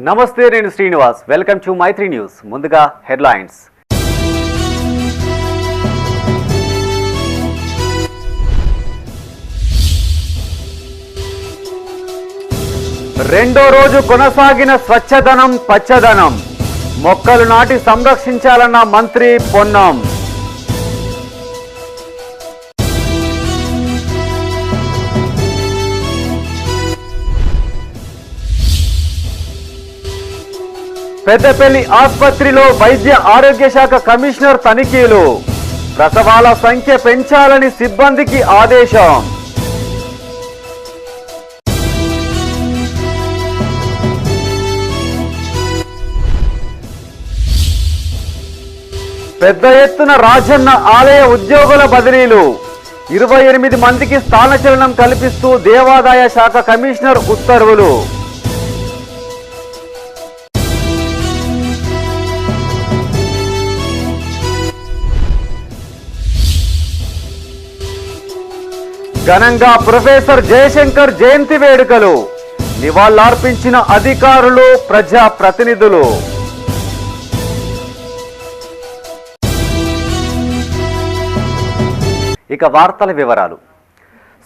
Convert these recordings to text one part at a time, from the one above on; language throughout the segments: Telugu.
నమస్తే, నేను Srinivas. Welcome to Maitri news. ముందుగా హెడ్లైన్స్. రెండో రోజు కొనసాగిన స్వచ్ఛదనం పచ్చదనం. మొక్కలు నాటి సంరక్షించాలన్న మంత్రి పొన్నం. పెద్దపల్లి ఆసుపత్రిలో వైద్య ఆరోగ్య శాఖ కమిషనర్ తనిఖీలు. ప్రసవాల సంఖ్య పెంచాలని సిబ్బందికి ఆదేశం. పెద్ద ఎత్తున రాజన్న ఆలయ ఉద్యోగుల బదిలీలు. 28 మందికి స్థానచలనం కల్పిస్తూ దేవాదాయ శాఖ కమిషనర్ ఉత్తర్వులు. ఘనంగా ప్రొఫెసర్ జయశంకర్ జయంతి వేడుకలు. నివాళులర్పించిన అధికారులు, ప్రజా ప్రతినిధులు. ఇక వార్తల వివరాలు.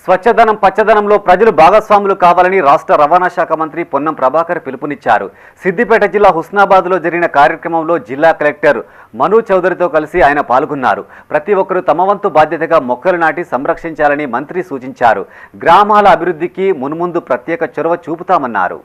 స్వచ్ఛదనం పచ్చదనంలో ప్రజలు భాగస్వాములు కావాలని రాష్ట్ర రవాణా శాఖ మంత్రి పొన్నం ప్రభాకర్ పిలుపునిచ్చారు. సిద్దిపేట జిల్లా హుస్నాబాద్లో జరిగిన కార్యక్రమంలో జిల్లా కలెక్టర్ మను చౌదరితో కలిసి ఆయన పాల్గొన్నారు. ప్రతి ఒక్కరూ తమ వంతు బాధ్యతగా మొక్కలు నాటి సంరక్షించాలని మంత్రి సూచించారు. గ్రామాల అభివృద్ధికి మున్ముందు ప్రత్యేక చొరవ చూపుతామన్నారు.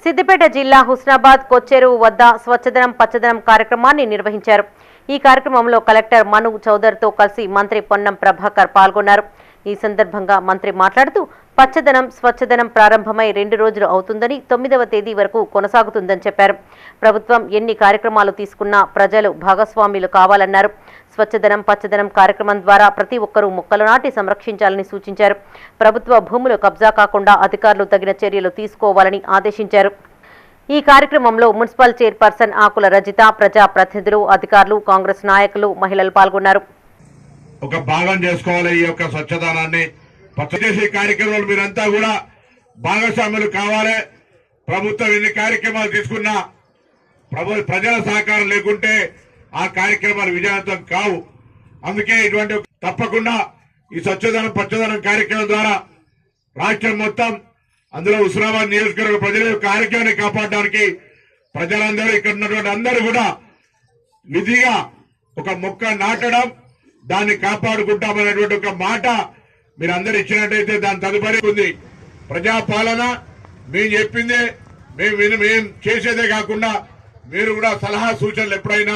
సిద్దిపేట జిల్లా హుస్నాబాద్ కొచ్చెరువు వద్ద స్వచ్ఛదనం పచ్చదనం కార్యక్రమాన్ని నిర్వహించారు. ఈ కార్యక్రమంలో కలెక్టర్ మను చౌదరితో కలిసి మంత్రి పొన్నం ప్రభాకర్ పాల్గొన్నారు. ఈ సందర్భంగా మంత్రి మాట్లాడుతూ పచ్చదనం స్వచ్ఛదనం ప్రారంభమై 2 రోజులు అవుతుందని 9వ తేదీ వరకు కొనసాగుతుందని చెప్పారు. ప్రభుత్వం ఎన్ని కార్యక్రమాలు తీసుకున్నా ప్రజలు భాగస్వామ్యులు కావాలన్నారు. స్వచ్ఛదనం పచ్చదనం కార్యక్రమం ద్వారా ప్రతి ఒక్కరూ మొక్కలు నాటి సంరక్షించాలని సూచించారు. ప్రభుత్వ భూములు కబ్జా కాకుండా అధికారులు తగిన చర్యలు తీసుకోవాలని ఆదేశించారు. ఈ కార్యక్రమంలో మున్సిపల్ చైర్పర్సన్ ఆకుల రజిత, ప్రజా ప్రతినిధులు, అధికారులు, కాంగ్రెస్ నాయకులు, మహిళలు పాల్గొన్నారు. ఒక భాగం చేసుకోవాలి. ఈ యొక్క స్వచ్ఛదనాన్ని చేసే కార్యక్రమాలు మీరంతా కూడా భాగస్వాములు కావాలి. ప్రభుత్వం ఎన్ని కార్యక్రమాలు తీసుకున్నా ప్రజల సహకారం లేకుంటే ఆ కార్యక్రమాలు విజయవంతం కావు. అందుకే ఇటువంటి తప్పకుండా ఈ స్వచ్ఛదనం పచ్చదనం కార్యక్రమం ద్వారా రాష్ట్రం మొత్తం, అందులో హుస్నాబాద్ నియోజకవర్గ ప్రజల యొక్క ఆరోగ్యాన్ని కాపాడడానికి ప్రజలందరూ, ఇక్కడ ఉన్నటువంటి అందరూ కూడా విధిగా ఒక మొక్క నాటడం, దాన్ని కాపాడుకుంటామనేటువంటి ఒక మాట మీరు అందరు ఇచ్చినట్టయితే దాని తదుపరి ఉంది. ప్రజాపాలన మేము చెప్పిందే మేము చేసేదే కాకుండా మీరు కూడా సలహా సూచనలు ఎప్పుడైనా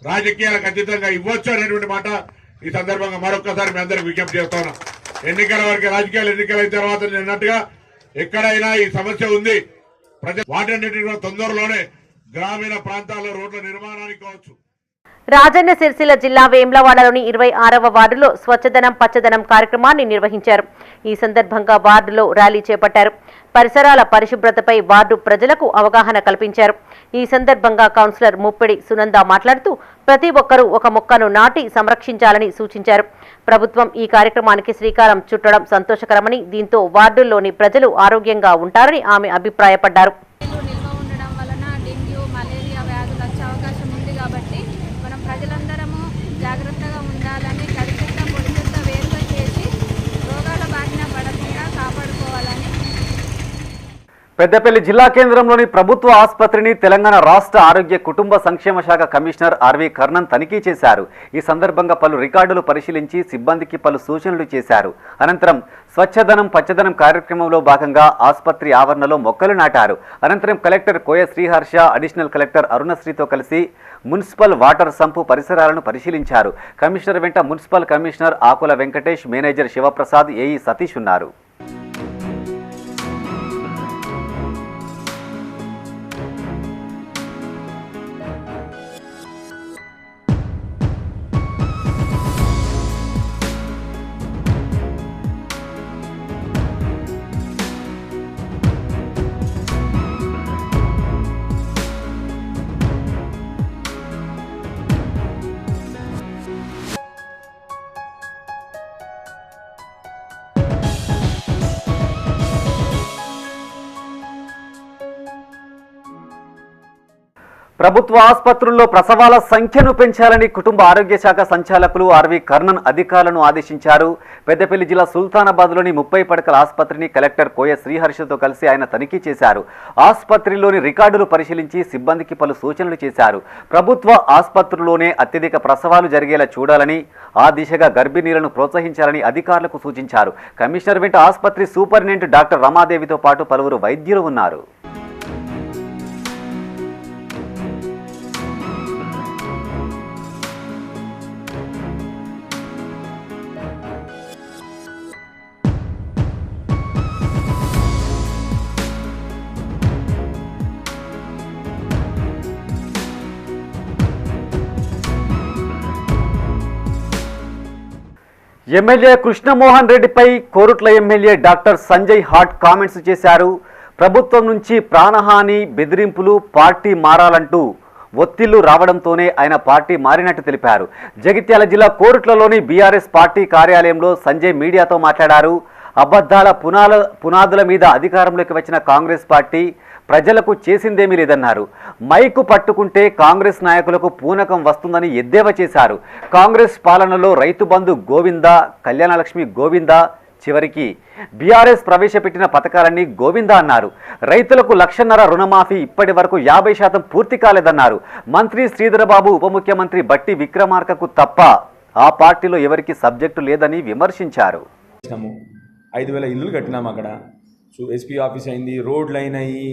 రాజకీయాలకు అతీతంగా ఇవ్వచ్చు అనేటువంటి మాట ఈ సందర్భంగా మరొకసారి మీ అందరికి విజ్ఞప్తి చేస్తాను. ఎన్నికల వరకు రాజకీయాలు ఎన్నికలైన తర్వాత నిన్నట్టుగా ఎక్కడైనా ఈ సమస్య ఉంది, వాటన్నిటిని తొందరలోనే గ్రామీణ ప్రాంతాల్లో రోడ్ల నిర్మాణానికి కావచ్చు. రాజన్న సిరిసిల్ల జిల్లా వేమ్లవాడలోని 26వ వార్డులో స్వచ్ఛదనం పచ్చదనం కార్యక్రమాన్ని నిర్వహించారు. ఈ సందర్భంగా వార్డులో ర్యాలీ చేపట్టారు. పరిసరాల పరిశుభ్రతపై వార్డు ప్రజలకు అవగాహన కల్పించారు. ఈ సందర్భంగా కౌన్సిలర్ ముప్పిడి సునంద మాట్లాడుతూ ప్రతి ఒక్కరూ ఒక మొక్కను నాటి సంరక్షించాలని సూచించారు. ప్రభుత్వం ఈ కార్యక్రమానికి శ్రీకారం చుట్టడం సంతోషకరమని, దీంతో వార్డుల్లోని ప్రజలు ఆరోగ్యంగా ఉంటారని ఆమె అభిప్రాయపడ్డారు. ప్రజలందరము జాగ్రత్తగా ఉండాలని, తడి చెత్త పొడి చెత్త వేరుగా చేసి రోగాల బారిన పడకుండా కాపాడుకోవాలని. పెద్దపల్లి జిల్లా కేంద్రంలోని ప్రభుత్వ ఆసుపత్రిని తెలంగాణ రాష్ట్ర ఆరోగ్య కుటుంబ సంక్షేమ శాఖ కమిషనర్ ఆర్వి కర్ణన్ తనిఖీ చేశారు. ఈ సందర్భంగా పలు రికార్డులు పరిశీలించి సిబ్బందికి పలు సూచనలు చేశారు. అనంతరం స్వచ్ఛదనం పచ్చదనం కార్యక్రమంలో భాగంగా ఆసుపత్రి ఆవరణలో మొక్కలు నాటారు. అనంతరం కలెక్టర్ కోయ శ్రీహర్ష, అడిషనల్ కలెక్టర్ అరుణశ్రీతో కలిసి మున్సిపల్ వాటర్ సంపు పరిసరాలను పరిశీలించారు. కమిషనర్ వెంట మున్సిపల్ కమిషనర్ ఆకుల వెంకటేష్, మేనేజర్ శివప్రసాద్, ఏఈ సతీష్ ఉన్నారు. ప్రభుత్వ ఆసుపత్రుల్లో ప్రసవాల సంఖ్యను పెంచాలని కుటుంబ ఆరోగ్య శాఖ సంచాలకులు ఆర్వి కర్ణన్ అధికారులను ఆదేశించారు. పెద్దపల్లి జిల్లా సుల్తానాబాద్లోని 30 పడకల ఆసుపత్రిని కలెక్టర్ కోయ శ్రీహర్షతో కలిసి ఆయన తనిఖీ చేశారు. ఆసుపత్రిలోని రికార్డులు పరిశీలించి సిబ్బందికి పలు సూచనలు చేశారు. ప్రభుత్వ ఆసుపత్రుల్లోనే అత్యధిక ప్రసవాలు జరిగేలా చూడాలని, ఆ దిశగా గర్భిణీలను ప్రోత్సహించాలని అధికారులకు సూచించారు. కమిషనర్ వెంట ఆసుపత్రి సూపరింటెండెంట్ డాక్టర్ రమాదేవితో పాటు పలువురు వైద్యులు ఉన్నారు. ఎమ్మెల్యే కృష్ణమోహన్ రెడ్డిపై Korutla MLA doctor Sanjay hot comments చేశారు. ప్రభుత్వం నుంచి ప్రాణహాని, బెదిరింపులు, పార్టీ మారాలంటూ ఒత్తిళ్లు రావడంతోనే ఆయన పార్టీ మారినట్టు తెలిపారు. జగిత్యాల జిల్లా కోరుట్లలోని బీఆర్ఎస్ పార్టీ కార్యాలయంలో సంజయ్ మీడియాతో మాట్లాడారు. అబద్ధాల పునాదుల మీద అధికారంలోకి వచ్చిన కాంగ్రెస్ పార్టీ ప్రజలకు చేసిందేమీ లేదన్నారు. మైకు పట్టుకుంటే కాంగ్రెస్ నాయకులకు పూనకం వస్తుందని ఎద్దేవా చేశారు. కాంగ్రెస్ పాలనలో రైతు బంధు గోవిందా, కళ్యాణలక్ష్మి గోవిందా, చివరికి బీఆర్ఎస్ ప్రవేశపెట్టిన పథకాలన్నీ గోవిందా అన్నారు. రైతులకు 1.5 లక్షల రుణమాఫీ ఇప్పటి వరకు 50% పూర్తి కాలేదన్నారు. మంత్రి శ్రీధరబాబు, ఉప ముఖ్యమంత్రి బట్టి విక్రమార్కకు తప్ప ఆ పార్టీలో ఎవరికి సబ్జెక్టు లేదని విమర్శించారు. 5,000 ఇల్లులు కట్టినాము అక్కడ. సో ఎస్పీ ఆఫీస్ అయింది, రోడ్లు అయినాయి,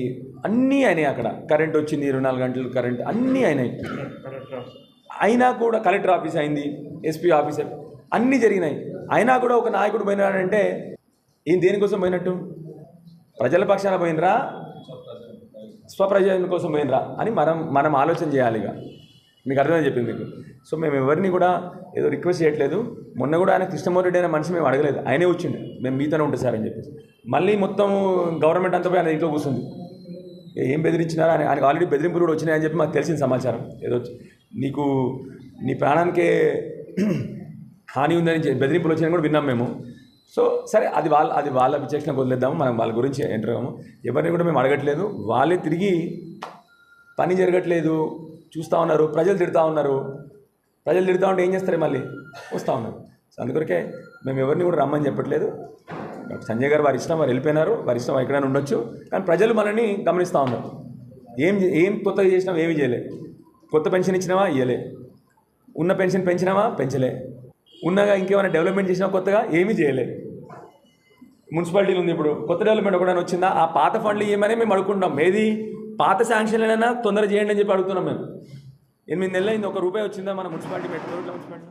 అన్నీ అయినాయి. అక్కడ కరెంట్ వచ్చింది, 24 గంటలు కరెంట్, అన్నీ అయినాయి. అయినా కూడా కలెక్టర్ ఆఫీస్ అయింది, ఎస్పీ ఆఫీస్, అన్నీ జరిగినాయి. అయినా కూడా ఒక నాయకుడు పోయినాడంటే ఈయన దేనికోసం పోయినట్టు? ప్రజల పక్షాన పోయినరా, స్వప్రయోజనం కోసం పోయినరా అని మనం ఆలోచన చేయాలి. ఇక మీకు అర్థమని చెప్పింది మీకు. సో మేము ఎవరిని కూడా ఏదో రిక్వెస్ట్ చేయట్లేదు. మొన్న కూడా ఆయన కృష్ణమోహన్ రెడ్డి అయిన మనిషి మేము అడగలేదు, ఆయనే వచ్చిండు మేము మీతోనే ఉంటుంది సార్ అని చెప్పేసి. మళ్ళీ మొత్తం గవర్నమెంట్ అంతా పోయి ఆయన ఇంట్లో కూర్చుంది. ఏం బెదిరించినారా అని, ఆయనకు ఆల్రెడీ బెదిరింపులు కూడా వచ్చినాయని చెప్పి మాకు తెలిసిన సమాచారం. ఏదో నీకు నీ ప్రాణానికే హాని ఉందని బెదిరింపులు వచ్చినా కూడా విన్నాం మేము. సో సరే, అది వాళ్ళ విచక్షణకు వదిలేద్దాము, మనం వాళ్ళ గురించి ఎంటర్ అవ్వము. ఎవరిని కూడా మేము అడగట్లేదు. వాళ్ళే తిరిగి పని జరగట్లేదు చూస్తూ ఉన్నారు, ప్రజలు తిడుతూ ఉన్నారు. ప్రజలు తిడుతూ ఉంటే ఏం చేస్తారు? మళ్ళీ వస్తూ ఉన్నారు. సో అందుకొరకే మేము ఎవరిని కూడా రమ్మని చెప్పట్లేదు. సంజయ్ గారు వారి ఇష్టం, వారు వెళ్ళిపోయినారు, వారి ఇష్టం ఎక్కడైనా ఉండొచ్చు. కానీ ప్రజలు మనల్ని గమనిస్తూ ఉన్నారు. ఏం కొత్తగా చేసినావా? ఏమీ చేయలే. కొత్త పెన్షన్ ఇచ్చినావా? ఇవ్వలే. ఉన్న పెన్షన్ పెంచినావా? పెంచలే. ఉన్నగా ఇంకేమైనా డెవలప్మెంట్ చేసినా కొత్తగా? ఏమీ చేయలే. మున్సిపాలిటీలు ఉంది, ఇప్పుడు కొత్త డెవలప్మెంట్ ఒకటైనా వచ్చిందా? ఆ పాత ఫండ్లు ఏమని మేము అడుగుకుంటాం. ఏది పాత శాంక్షన్లైనా తొందర చేయండి అని చెప్పి అడుగుతున్నాం మేము. 8 నెలలు అయింది, ₹1 వచ్చిందా మన మున్సిపాలిటీ మెట్రో మున్సిపాలిటీ?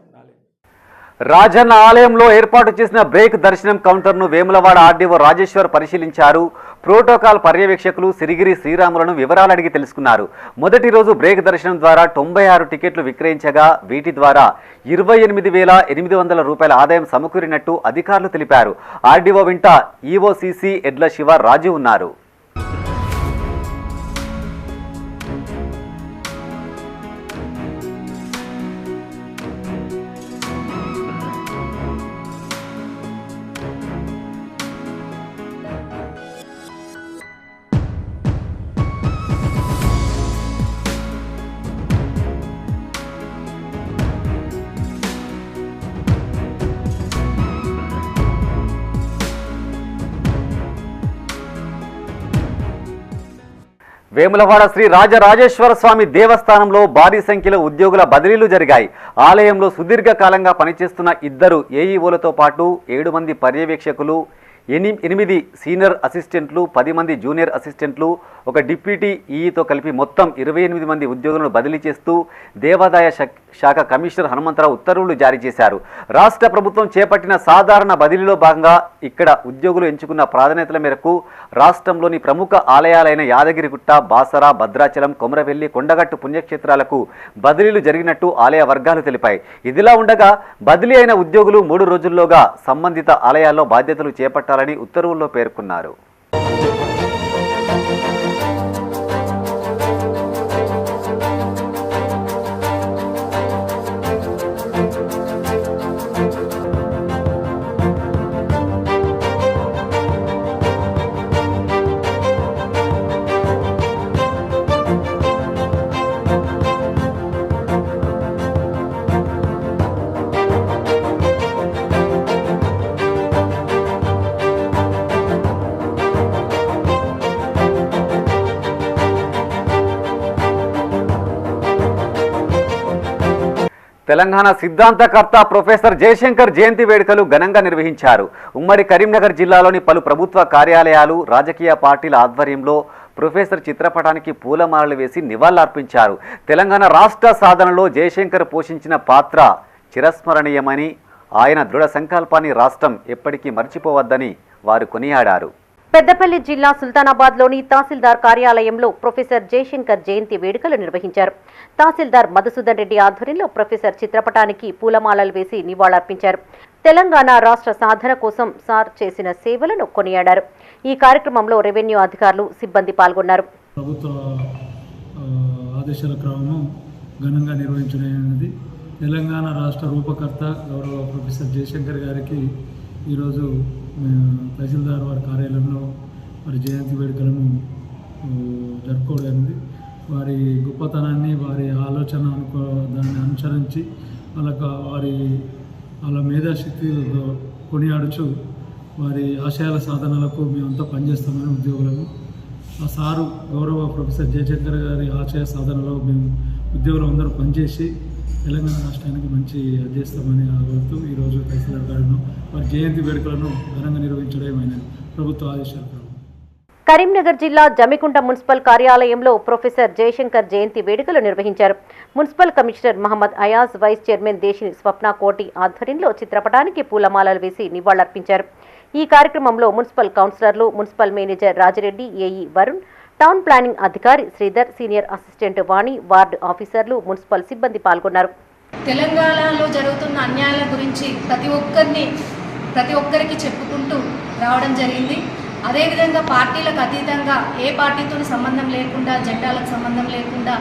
రాజన్న ఆలయంలో ఏర్పాటు చేసిన బ్రేక్ దర్శనం కౌంటర్ను వేములవాడ ఆర్డీఓ రాజేశ్వర్ పరిశీలించారు. ప్రోటోకాల్ పర్యవేక్షకులు సిరిగిరి శ్రీరాములను వివరాలు అడిగి తెలుసుకున్నారు. మొదటి రోజు బ్రేక్ దర్శనం ద్వారా 96 టికెట్లు విక్రయించగా వీటి ద్వారా ₹28,800 ఆదాయం సమకూరినట్టు అధికారులు తెలిపారు. ఆర్డీఓ వెంట ఈఓసీసీ ఎడ్ల శివ రాజు ఉన్నారు. వేములవాడ శ్రీ రాజరాజేశ్వర స్వామి దేవస్థానంలో భారీ సంఖ్యలో ఉద్యోగుల బదిలీలు జరిగాయి. ఆలయంలో సుదీర్ఘకాలంగా పనిచేస్తున్న 2 ఏఈఓలతో పాటు 7 మంది పర్యవేక్షకులు, 8 సీనియర్ అసిస్టెంట్లు, 10 మంది జూనియర్ అసిస్టెంట్లు, 1 డిప్యూటీ ఈఈతో కలిపి మొత్తం 28 మంది ఉద్యోగులను బదిలీ చేస్తూ దేవాదాయ శాఖ కమిషనర్ హనుమంతరావు ఉత్తర్వులు జారీ చేశారు. రాష్ట్ర ప్రభుత్వం చేపట్టిన సాధారణ బదిలీలో భాగంగా ఇక్కడ ఉద్యోగులు ఎంచుకున్న ప్రాధాన్యతల మేరకు రాష్ట్రంలోని ప్రముఖ ఆలయాలైన యాదగిరిగుట్ట, బాసర, భద్రాచలం, కొమరవెల్లి, కొండగట్టు పుణ్యక్షేత్రాలకు బదిలీలు జరిగినట్టు ఆలయ వర్గాలు తెలిపాయి. ఇదిలా ఉండగా బదిలీ అయిన ఉద్యోగులు 3 రోజుల్లోగా సంబంధిత ఆలయాల్లో బాధ్యతలు చేపట్టాలని ఉత్తర్వుల్లో పేర్కొన్నారు. తెలంగాణ సిద్ధాంతకర్త ప్రొఫెసర్ జయశంకర్ జయంతి వేడుకలు ఘనంగా నిర్వహించారు. ఉమ్మడి కరీంనగర్ జిల్లాలోని పలు ప్రభుత్వ కార్యాలయాలు, రాజకీయ పార్టీల ఆధ్వర్యంలో ప్రొఫెసర్ చిత్రపటానికి పూలమాలలు వేసి నివాళులర్పించారు. తెలంగాణ రాష్ట్ర సాధనలో జయశంకర్ పోషించిన పాత్ర చిరస్మరణీయమని, ఆయన దృఢ సంకల్పాన్ని రాష్ట్రం ఎప్పటికీ మర్చిపోవద్దని వారు కొనియాడారు. పెద్దపల్లి జిల్లా సుల్తానాబాద్లోని తహసీల్దార్ కార్యాలయంలో ప్రొఫెసర్ జయశంకర్ జయంతి వేడుకలు నిర్వహించారు. తహసీల్దార్ మధుసూదన్ రెడ్డి ఆధ్వర్యంలో ప్రొఫెసర్ చిత్రపటానికి పూలమాలలు వేసి నివాళులర్పించారు. తెలంగాణ రాష్ట్ర సాధన కోసం సార్ చేసిన సేవలను కొనియాడారు. ఈ కార్యక్రమంలో రెవెన్యూ అధికారులు, సిబ్బంది పాల్గొన్నారు. ప్రభుత్వ ఆదేశాల క్రమం ఘనంగా నిర్వహించడమైనది. తెలంగాణ రాష్ట్ర రూపకర్త గౌరవ ప్రొఫెసర్ జయశంకర్ గారికి ఈరోజు తహసీల్దార్ వారి కార్యాలయంలో వారి జయంతి వేడుకలను జరుపుకోవడం. వారి గొప్పతనాన్ని, వారి ఆలోచన దాన్ని అనుసరించి వాళ్ళ మేధాశక్తి కొనియాడుచు వారి ఆశయాల సాధనలకు మేమంతా పనిచేస్తామని ఉద్యోగులకు. ఆ సారు గౌరవ ప్రొఫెసర్ జయశంకర్ గారి ఆశయ సాధనలో మేము ఉద్యోగులు అందరూ పనిచేసి తెలంగాణ రాష్ట్రానికి మంచి చేస్తామని కోరుతూ ఈరోజు తహసీల్దార్ గారిను వారి జయంతి వేడుకలను ఘనంగా నిర్వహించడమైన ప్రభుత్వ ఆదేశాలు. కరీంనగర్ జిల్లా జమికుంట మున్సిపల్ కార్యాలయంలో ప్రొఫెసర్ జయశంకర్ జయంతి వేడుకలు నిర్వహించారు. Municipal commissioner Mohammed Ayaz, vice chairman Desini Swapna కోటి ఆధ్వర్యంలో చిత్రపటానికి పూలమాలలు వేసి నివాళులర్పించారు. ఈ కార్యక్రమంలో మున్సిపల్ కౌన్సిలర్లు, municipal manager Rajireddy, AE Varun, town planning అధికారి శ్రీధర్, సీనియర్ అసిస్టెంట్ వాణి, వార్డు ఆఫీసర్లు, మున్సిపల్ సిబ్బంది పాల్గొన్నారు. తెలంగాణలో జరుగుతున్న అన్యాయాల గురించి ప్రతి ఒక్కరికి చెప్పుకుంటూ రావడం జరిగింది. అదేవిధంగా పార్టీలకు అతీతంగా, ఏ పార్టీతో సంబంధం లేకుండా, జెండాలకు సంబంధం లేకుండా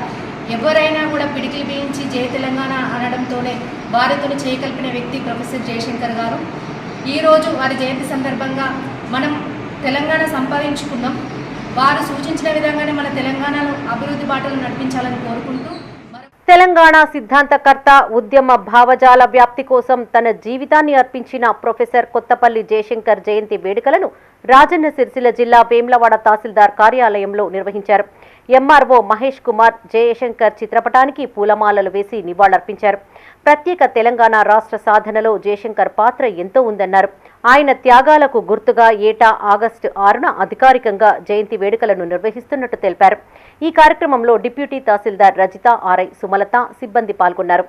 ఎవరైనా కూడా పిడికిలు బిగించి జయ తెలంగాణ అనడంతోనే వారితో చేయకల్పిన వ్యక్తి ప్రొఫెసర్ జయశంకర్ గారు. ఈరోజు వారి జయంతి సందర్భంగా మనం తెలంగాణ సంపాదించుకున్నాం. వారు సూచించిన విధంగానే మన తెలంగాణను అభివృద్ధి బాటలు నడిపించాలని కోరుకుంటూ, తెలంగాణ సిద్ధాంతకర్త, ఉద్యమ భావజాల వ్యాప్తి కోసం తన జీవితాన్ని అర్పించిన ప్రొఫెసర్ కొత్తపల్లి జయశంకర్ జయంతి వేడుకలను రాజన్న సిరిసిల్ల జిల్లా వేమ్లవాడ తహసీల్దార్ కార్యాలయంలో నిర్వహించారు. ఎంఆర్ఓ మహేష్ కుమార్ జయశంకర్ చిత్రపటానికి పూలమాలలు వేసి నివాళులర్పించారు. ప్రత్యేక తెలంగాణ రాష్ట్ర సాధనలో జయశంకర్ పాత్ర ఎంతో ఉందన్నారు. ఆయన త్యాగాలకు గుర్తుగా ఏటా ఆగస్టు 6న అధికారికంగా జయంతి వేడుకలను నిర్వహిస్తున్నట్టు తెలిపారు. ఈ కార్యక్రమంలో డిప్యూటీ తహసీల్దార్ రజిత, ఆర్ఐ సుమలత, సిబ్బంది పాల్గొన్నారు.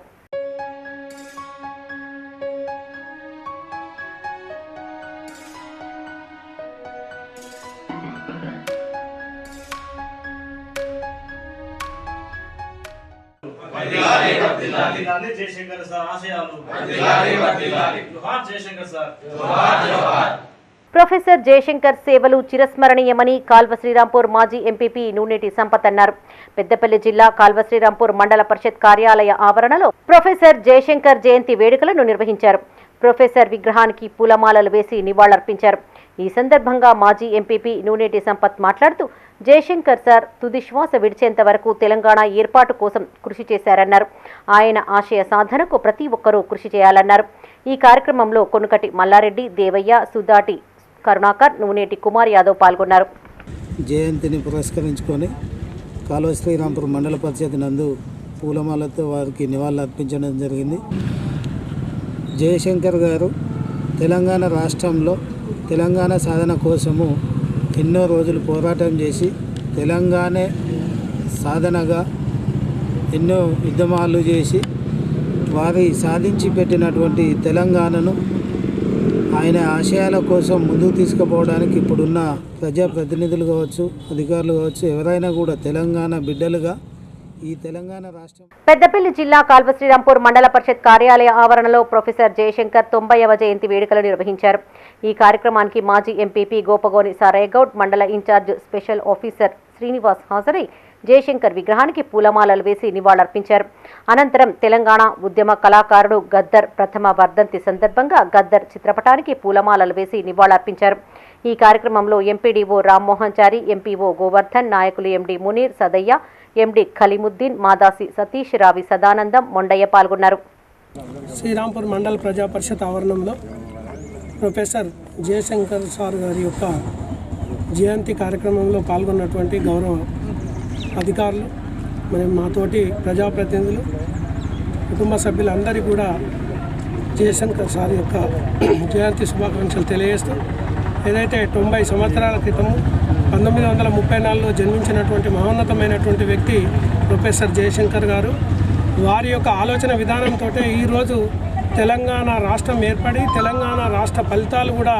ప్రొఫెసర్ జయశంకర్ సేవలు చిరస్మరణీయమని కాల్వ శ్రీరాంపూర్ మాజీ ఎంపీపీ నూనెటి సంపత్ అన్నారు. పెద్దపల్లి జిల్లా కాల్వ శ్రీరాంపూర్ మండల పరిషత్ కార్యాలయ ఆవరణలో ప్రొఫెసర్ జయశంకర్ జయంతి వేడుకలను నిర్వహించారు. ప్రొఫెసర్ విగ్రహానికి పూలమాలలు వేసి నివాళులర్పించారు. ఈ సందర్భంగా మాజీ ఎంపీపీ నూనెటి సంపత్ మాట్లాడుతూ, జయశంకర్ సార్ తుది శ్వాస విడిచేంత వరకు తెలంగాణ ఏర్పాటు కోసం కృషి చేశారన్నారు. ఆయన ఆశయ సాధనకు ప్రతి ఒక్కరూ కృషి చేయాలన్నారు. ఈ కార్యక్రమంలో కొనుకటి మల్లారెడ్డి, దేవయ్య, సుధాటి కరుణాకర్, నూనెటి కుమార్ యాదవ్ పాల్గొన్నారు. జయంతిని పురస్కరించుకొని కాలువ శ్రీరాంపూర్ మండల పరిషత్ నందు పూలమాలతో వారికి నివాళులు అర్పించడం జరిగింది. జయశంకర్ గారు తెలంగాణ రాష్ట్రంలో తెలంగాణ సాధన కోసము ఎన్నో రోజులు పోరాటం చేసి తెలంగాణ సాధనగా ఎన్నో ఉద్యమాలు చేసి వారి సాధించి పెట్టినటువంటి తెలంగాణను ఆయన ఆశయాల కోసం ముందుకు తీసుకుపోవడానికి ఇప్పుడున్న ప్రజాప్రతినిధులు కావచ్చు, అధికారులు కావచ్చు, ఎవరైనా కూడా తెలంగాణ బిడ్డలుగా ఈ తెలంగాణ రాష్ట్రం. పెద్దపల్లి జిల్లా కాల్వ శ్రీరాంపూర్ మండల పరిషత్ కార్యాలయ ఆవరణలో ప్రొఫెసర్ జయశంకర్ 90వ జయంతి వేడుకలు నిర్వహించారు. ఈ కార్యక్రమానికి మాజీ ఎంపీపీ గోపగోని సారయ్యగౌడ్, మండల ఇన్ఛార్జ్ స్పెషల్ ఆఫీసర్ శ్రీనివాస్ హాజరై జయశంకర్ విగ్రహానికి పూలమాలలు వేసి నివాళులర్పించారు. అనంతరం తెలంగాణ ఉద్యమ కళాకారుడు గద్దర్ ప్రథమ వర్ధంతి సందర్భంగా గద్దర్ చిత్రపటానికి పూలమాలలు వేసి నివాళులర్పించారు. ఈ కార్యక్రమంలో ఎంపీడీఓ రామ్మోహన్ చారి, ఎంపీఓ గోవర్ధన్, నాయకులు ఎండి మునీర్, సదయ్య, ఎండి ఖలీముద్దీన్, మాదాసి సతీష్, రావి సదానందం, మొండయ్య పాల్గొన్నారు. శ్రీరాంపూర్ మండల ప్రజా పరిషత్ ఆవరణంలో ప్రొఫెసర్ జయశంకర్ సార్ గారి యొక్క జయంతి కార్యక్రమంలో పాల్గొన్నటువంటి గౌరవ అధికారులు, మరి మాతోటి ప్రజాప్రతినిధులు, కుటుంబ సభ్యులందరికీ కూడా జయశంకర్ సార్ యొక్క జయంతి శుభాకాంక్షలు తెలియజేస్తూ ఏదైతే 90 సంవత్సరాల క్రితము 1934లో జన్మించినటువంటి మహోన్నతమైనటువంటి వ్యక్తి ప్రొఫెసర్ జయశంకర్ గారు, వారి యొక్క ఆలోచన విధానంతో ఈరోజు తెలంగాణ రాష్ట్రం ఏర్పడి తెలంగాణ రాష్ట్ర ఫలితాలు కూడా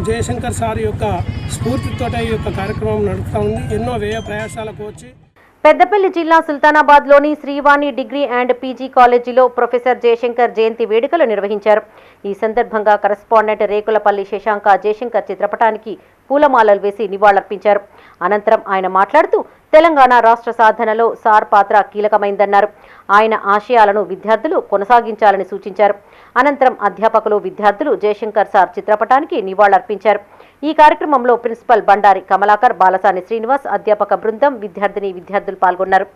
జయశంకర్ సార్ యొక్క స్ఫూర్తితో ఈ యొక్క కార్యక్రమం నడుస్తూ ఉంది. ఎన్నో వ్యయ ప్రయాసాలకు వచ్చి పెద్దపల్లి జిల్లా సుల్తానాబాద్లోని శ్రీవాణి డిగ్రీ అండ్ పీజీ కాలేజీలో ప్రొఫెసర్ జయశంకర్ జయంతి వేడుకలు నిర్వహించారు. ఈ సందర్భంగా కరెస్పాండెంట్ రేకులపల్లి శశాంక జయశంకర్ చిత్రపటానికి పూలమాలలు వేసి నివాళులర్పించారు. అనంతరం ఆయన మాట్లాడుతూ తెలంగాణ రాష్ట్ర సాధనలో సార్ పాత్ర కీలకమైందన్నారు. ఆయన ఆశయాలను విద్యార్థులు కొనసాగించాలని సూచించారు. అనంతరం అధ్యాపకులు, విద్యార్థులు జయశంకర్ సార్ చిత్రపటానికి నివాళులర్పించారు. ఈ కార్యక్రమంలో ప్రిన్సిపల్ బండారి కమలాకర్, బాలసాని శ్రీనివాస్, అధ్యాపక బృందం, విద్యార్థులు పాల్గొన్నారు.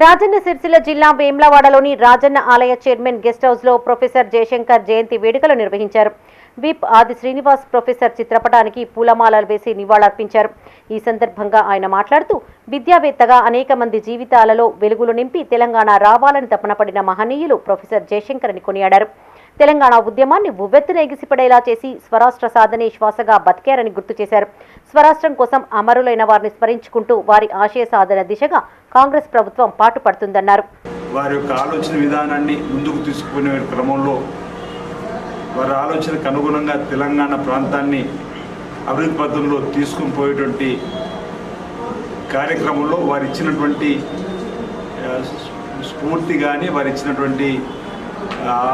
రాజన్న సిరిసిల్ల జిల్లా వేమ్లవాడలోని రాజన్న ఆలయ చైర్మన్ గెస్ట్ హౌస్లో ప్రొఫెసర్ జయశంకర్ జయంతి వేడుకలు నిర్వహించారు. విప్ ఆది శ్రీనివాస్ ప్రొఫెసర్ చిత్రపటానికి పూలమాలలు వేసి నివాళులర్పించారు. ఈ సందర్భంగా ఆయన మాట్లాడుతూ విద్యావేత్తగా అనేక మంది జీవితాలలో వెలుగులు నింపి తెలంగాణ రావాలని తపనపడిన మహనీయులు ప్రొఫెసర్ జయశంకర్ అని కొనియాడారు. తెలంగాణ ఉద్యమాన్ని ఉవ్వెత్తున ఎగిసిపడేలా చేసి స్వరాష్ట్ర సాధనే శ్వాసగా బతికారని గుర్తు చేశారు. స్వరాష్ట్రం కోసం అమరులైన వారిని స్మరించుకుంటూ వారి ఆశయ సాధన దిశగా కాంగ్రెస్ ప్రభుత్వం పాటుపడుతుందన్నారు. వారి యొక్క ఆలోచన విధానాన్ని ముందుకు తీసుకునే క్రమంలో వారి ఆలోచనకు అనుగుణంగా తెలంగాణ ప్రాంతాన్ని అభివృద్ధి పథంలో తీసుకుని పోయేటువంటి కార్యక్రమంలో వారు ఇచ్చినటువంటి స్ఫూర్తి కానీ వారు ఇచ్చినటువంటి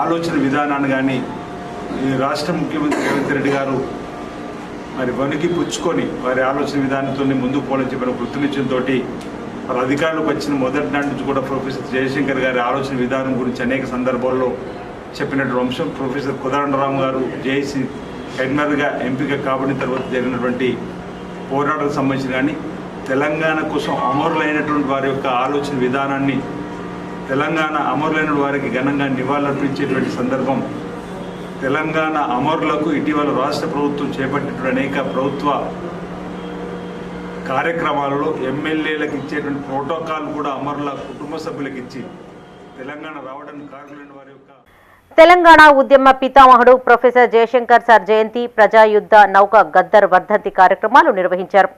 ఆలోచన విధానాన్ని కానీ ఈ రాష్ట్ర ముఖ్యమంత్రి రేవంత్ రెడ్డి గారు మరి వణికి పుచ్చుకొని వారి ఆలోచన విధానంతో ముందుకు పోవాలని చెప్పిన కృతనిశ్చయంతో వారి అధికారులకు వచ్చిన మొదటి నాటి నుంచి కూడా ప్రొఫెసర్ జయశంకర్ గారి ఆలోచన విధానం గురించి అనేక సందర్భాల్లో చెప్పినటువంటి అంశం. ప్రొఫెసర్ కోదండరామ్ గారు జేఏసీ హెడ్మర్గా ఎంపిక కాబడిన తర్వాత జరిగినటువంటి పోరాటాలకు సంబంధించి కానీ తెలంగాణ కోసం అమరులైనటువంటి వారి యొక్క ఆలోచన విధానాన్ని తెలంగాణ అమరులైన వారికి ఘనంగా నివాళులర్పించేటువంటి సందర్భం. తెలంగాణ అమరులకు ఇటీవల రాష్ట్ర ప్రభుత్వం చేపట్టినటువంటి అనేక ప్రభుత్వ కార్యక్రమాలలో ఎమ్మెల్యేలకు ఇచ్చేటువంటి ప్రోటోకాల్ కూడా అమరుల కుటుంబ సభ్యులకు ఇచ్చి తెలంగాణ రావడానికి కారణమైన వారి యొక్క తెలంగాణ ఉద్యమ పితామహుడు ప్రొఫెసర్ జయశంకర్ సార్ జయంతి, ప్రజాయుద్ధ నౌక గద్దర్ వర్ధంతి కార్యక్రమాలు నిర్వహించారు.